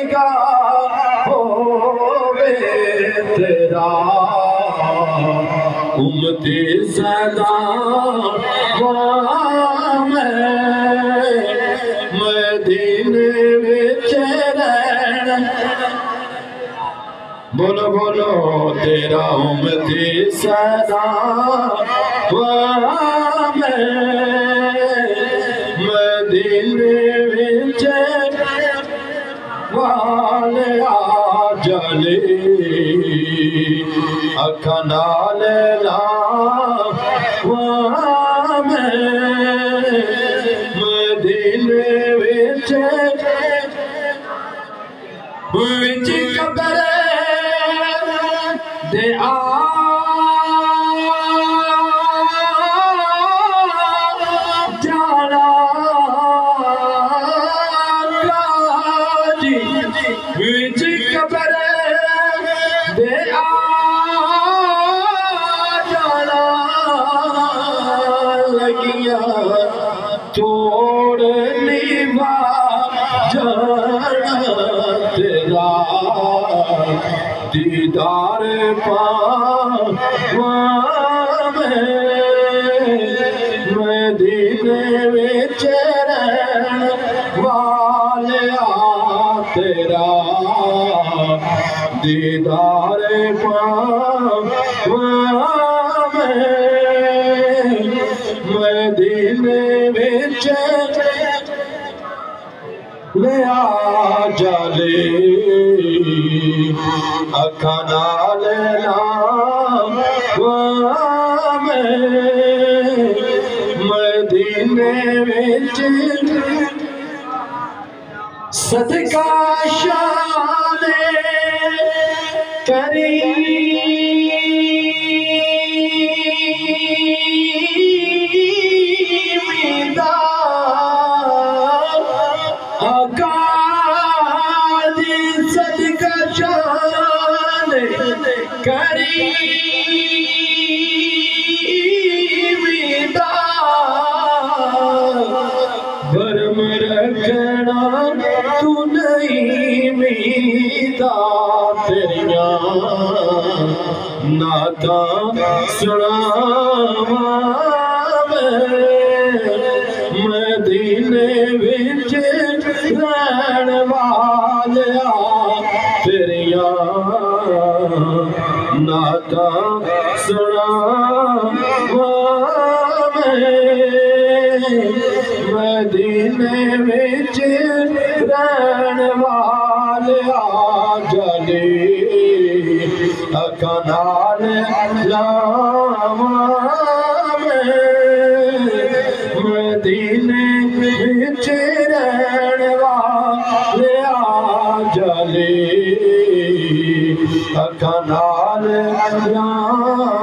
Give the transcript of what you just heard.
सदका होवे तेरा उम्मती सदा मदीने विच रहना। बोलो बोलो तेरा उम्मती सदा मदीने विच वाले जले अखा नाल मदीने विच कबर दे जाना जी विच कबर दे जाना लगिया तोड़ निभा जाना तेरा दीदार मदीने विच रहन वालिया तेरा दीदार मदीने विच ले आ जाले अखा नाल मदीने विच सदका शाने करीदा सदका शाने करीदा भरम रखना तू नहीं मीदा तेरिया नाता सुनावा मदीने विच रहन वालिया तेरिया नाता सुनावा मदीने विच रहन वालिया जले अखा नाल लावा मदीने विच रहन वालिया जले अखा नाल लावा